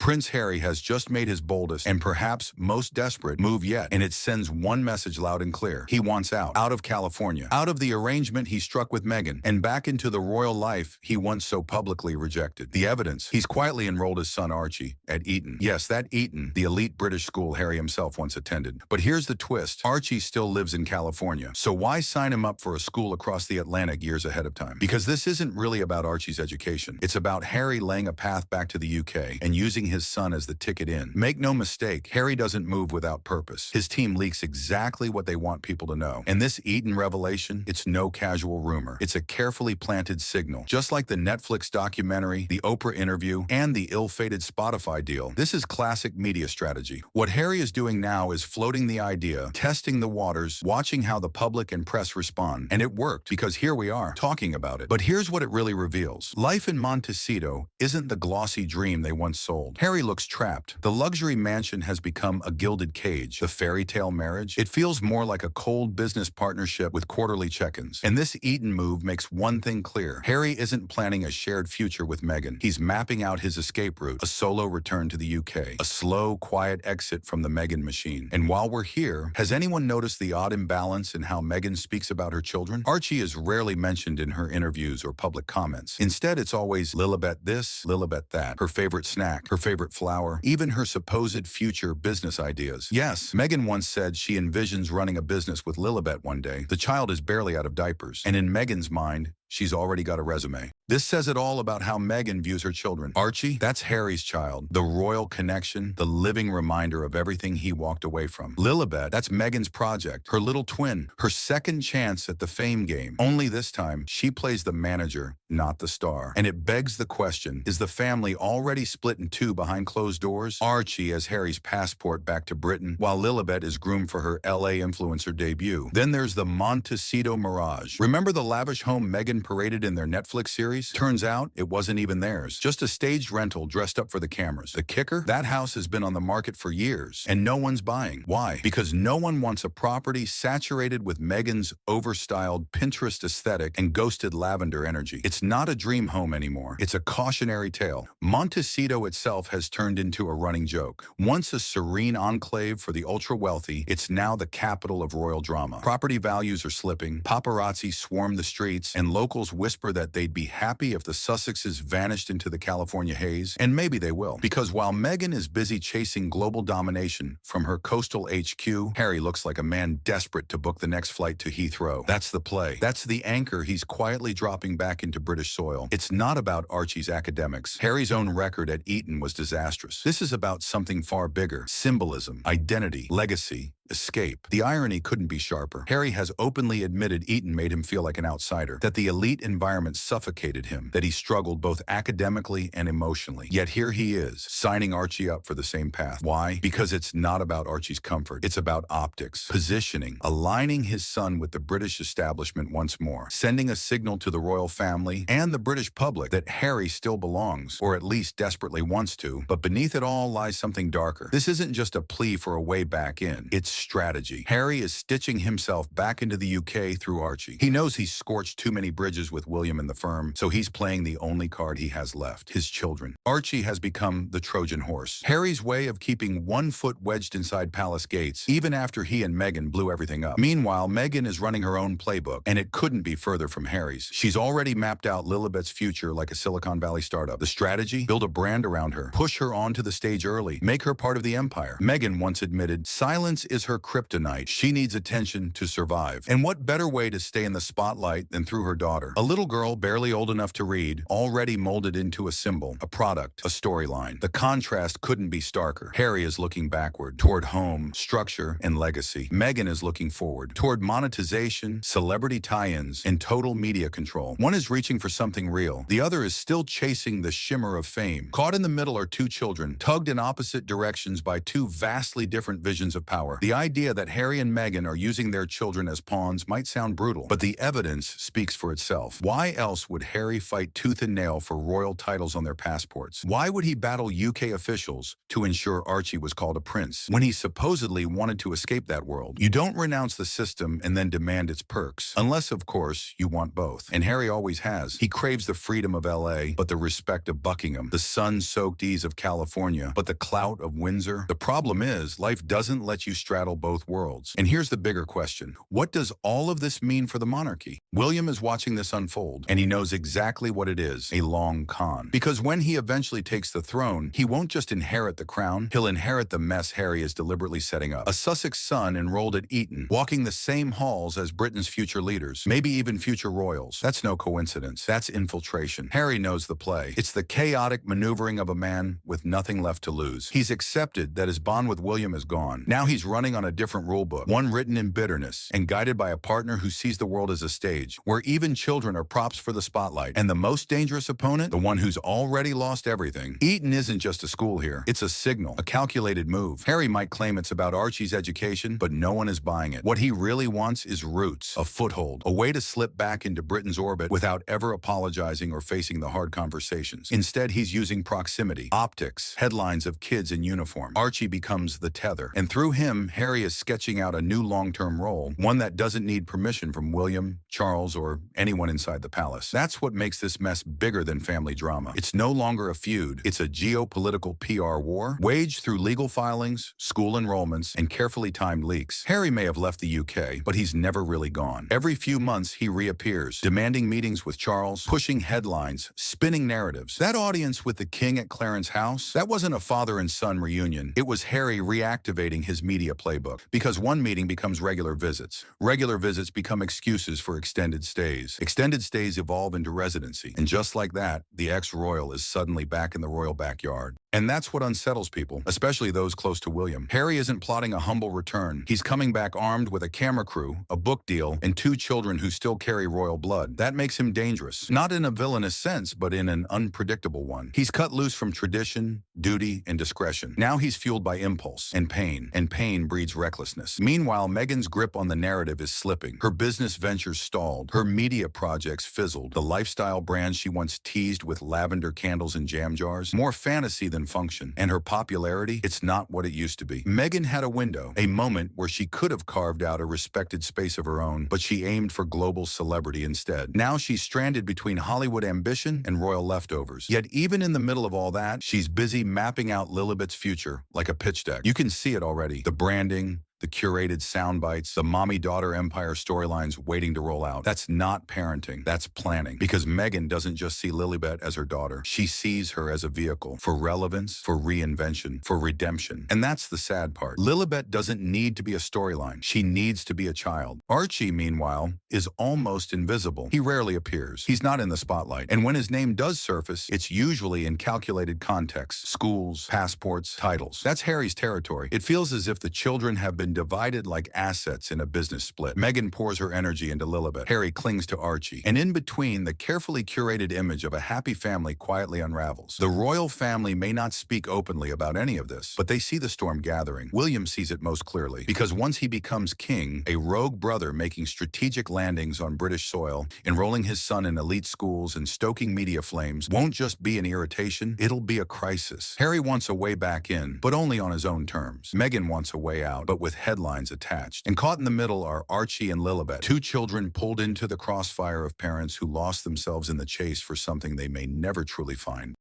Prince Harry has just made his boldest and perhaps most desperate move yet, and it sends one message loud and clear. He wants out of California, out of the arrangement he struck with Meghan, and back into the royal life he once so publicly rejected. The evidence: he's quietly enrolled his son Archie at Eton. Yes, that Eton, the elite British school Harry himself once attended. But here's the twist: Archie still lives in California. So why sign him up for a school across the Atlantic years ahead of time? Because this isn't really about Archie's education. It's about Harry laying a path back to the UK and using his son as the ticket in. Make no mistake, Harry doesn't move without purpose. His team leaks exactly what they want people to know. And this Eton revelation, it's no casual rumor. It's a carefully planted signal. Just like the Netflix documentary, the Oprah interview, and the ill-fated Spotify deal, this is classic media strategy. What Harry is doing now is floating the idea, testing the waters, watching how the public and press respond. And it worked, because here we are, talking about it. But here's what it really reveals. Life in Montecito isn't the glossy dream they once sold. Harry looks trapped. The luxury mansion has become a gilded cage. The fairy tale marriage, it feels more like a cold business partnership with quarterly check-ins. And this Eton move makes one thing clear. Harry isn't planning a shared future with Meghan. He's mapping out his escape route, a solo return to the UK, a slow, quiet exit from the Meghan machine. And while we're here, has anyone noticed the odd imbalance in how Meghan speaks about her children? Archie is rarely mentioned in her interviews or public comments. Instead, it's always Lilibet this, Lilibet that, her favorite snack, her favorite flower, even her supposed future business ideas. Yes, Meghan once said she envisions running a business with Lilibet one day. The child is barely out of diapers, and in Meghan's mind, she's already got a resume. This says it all about how Meghan views her children. Archie, that's Harry's child, the royal connection, the living reminder of everything he walked away from. Lilibet, that's Meghan's project, her little twin, her second chance at the fame game. Only this time, she plays the manager, not the star. And it begs the question, is the family already split in two behind closed doors? Archie as Harry's passport back to Britain, while Lilibet is groomed for her LA influencer debut. Then there's the Montecito mirage. Remember the lavish home Meghan paraded in their Netflix series? Turns out it wasn't even theirs. Just a staged rental dressed up for the cameras. The kicker? That house has been on the market for years, and no one's buying. Why? Because no one wants a property saturated with Meghan's overstyled Pinterest aesthetic and ghosted lavender energy. It's not a dream home anymore. It's a cautionary tale. Montecito itself has turned into a running joke. Once a serene enclave for the ultra-wealthy, it's now the capital of royal drama. Property values are slipping, paparazzi swarm the streets, and locals whisper that they'd be happy if the Sussexes vanished into the California haze, and maybe they will. Because while Meghan is busy chasing global domination from her coastal HQ, Harry looks like a man desperate to book the next flight to Heathrow. That's the play. That's the anchor he's quietly dropping back into British soil. It's not about Archie's academics. Harry's own record at Eton was disastrous. This is about something far bigger: symbolism, identity, legacy, escape. The irony couldn't be sharper. Harry has openly admitted Eton made him feel like an outsider, that the elite environment suffocated him, that he struggled both academically and emotionally. Yet here he is, signing Archie up for the same path. Why? Because it's not about Archie's comfort. It's about optics, positioning, aligning his son with the British establishment once more, sending a signal to the royal family and the British public that Harry still belongs, or at least desperately wants to. But beneath it all lies something darker. This isn't just a plea for a way back in. It's strategy. Harry is stitching himself back into the UK through Archie. He knows he's scorched too many bridges with William and the firm, so he's playing the only card he has left: his children. Archie has become the Trojan horse, Harry's way of keeping one foot wedged inside palace gates, even after he and Meghan blew everything up. Meanwhile, Meghan is running her own playbook, and it couldn't be further from Harry's. She's already mapped out Lilibet's future like a Silicon Valley startup. The strategy? Build a brand around her, push her onto the stage early, make her part of the empire. Meghan once admitted, silence is her kryptonite. She needs attention to survive. And what better way to stay in the spotlight than through her daughter? A little girl barely old enough to read, already molded into a symbol, a product, a storyline. The contrast couldn't be starker. Harry is looking backward, toward home, structure, and legacy. Meghan is looking forward, toward monetization, celebrity tie-ins, and total media control. One is reaching for something real. The other is still chasing the shimmer of fame. Caught in the middle are two children, tugged in opposite directions by two vastly different visions of power. The The idea that Harry and Meghan are using their children as pawns might sound brutal, but the evidence speaks for itself. Why else would Harry fight tooth and nail for royal titles on their passports? Why would he battle UK officials to ensure Archie was called a prince, when he supposedly wanted to escape that world? You don't renounce the system and then demand its perks, unless, of course, you want both. And Harry always has. He craves the freedom of LA, but the respect of Buckingham, the sun-soaked ease of California, but the clout of Windsor. The problem is, life doesn't let you straddle both worlds. And here's the bigger question. What does all of this mean for the monarchy? William is watching this unfold, and he knows exactly what it is, a long con. Because when he eventually takes the throne, he won't just inherit the crown, he'll inherit the mess Harry is deliberately setting up. A Sussex son enrolled at Eton, walking the same halls as Britain's future leaders, maybe even future royals. That's no coincidence. That's infiltration. Harry knows the play. It's the chaotic maneuvering of a man with nothing left to lose. He's accepted that his bond with William is gone. Now he's running on a different rulebook, one written in bitterness and guided by a partner who sees the world as a stage, where even children are props for the spotlight. And the most dangerous opponent, the one who's already lost everything. Eton isn't just a school here. It's a signal, a calculated move. Harry might claim it's about Archie's education, but no one is buying it. What he really wants is roots, a foothold, a way to slip back into Britain's orbit without ever apologizing or facing the hard conversations. Instead, he's using proximity, optics, headlines of kids in uniform. Archie becomes the tether, and through him, Harry is sketching out a new long-term role, one that doesn't need permission from William, Charles, or anyone inside the palace. That's what makes this mess bigger than family drama. It's no longer a feud. It's a geopolitical PR war, waged through legal filings, school enrollments, and carefully timed leaks. Harry may have left the UK, but he's never really gone. Every few months, he reappears, demanding meetings with Charles, pushing headlines, spinning narratives. That audience with the king at Clarence House, that wasn't a father and son reunion. It was Harry reactivating his media playbook, because one meeting becomes regular visits. Regular visits become excuses for extended stays. Extended stays evolve into residency. And just like that, the ex-royal is suddenly back in the royal backyard. And that's what unsettles people, especially those close to William. Harry isn't plotting a humble return. He's coming back armed with a camera crew, a book deal, and 2 children who still carry royal blood. That makes him dangerous. Not in a villainous sense, but in an unpredictable one. He's cut loose from tradition, duty, and discretion. Now he's fueled by impulse and pain breeds recklessness. Meanwhile, Meghan's grip on the narrative is slipping. Her business ventures stalled. Her media projects fizzled. The lifestyle brand she once teased with lavender candles and jam jars, more fantasy than function. And her popularity, it's not what it used to be. Meghan had a window, a moment where she could have carved out a respected space of her own, but she aimed for global celebrity instead. Now she's stranded between Hollywood ambition and royal leftovers. Yet even in the middle of all that, she's busy mapping out Lilibet's future like a pitch deck. You can see it already. The branding, the curated sound bites, the mommy-daughter empire storylines waiting to roll out. That's not parenting, that's planning. Because Meghan doesn't just see Lilibet as her daughter. She sees her as a vehicle for relevance, for reinvention, for redemption. And that's the sad part. Lilibet doesn't need to be a storyline. She needs to be a child. Archie, meanwhile, is almost invisible. He rarely appears. He's not in the spotlight. And when his name does surface, it's usually in calculated context. Schools, passports, titles. That's Harry's territory. It feels as if the children have been divided like assets in a business split. Meghan pours her energy into Lilibet. Harry clings to Archie. And in between, the carefully curated image of a happy family quietly unravels. The royal family may not speak openly about any of this, but they see the storm gathering. William sees it most clearly, because once he becomes king, a rogue brother making strategic landings on British soil, enrolling his son in elite schools and stoking media flames won't just be an irritation, it'll be a crisis. Harry wants a way back in, but only on his own terms. Meghan wants a way out, but with headlines attached. And caught in the middle are Archie and Lilibet, 2 children pulled into the crossfire of parents who lost themselves in the chase for something they may never truly find.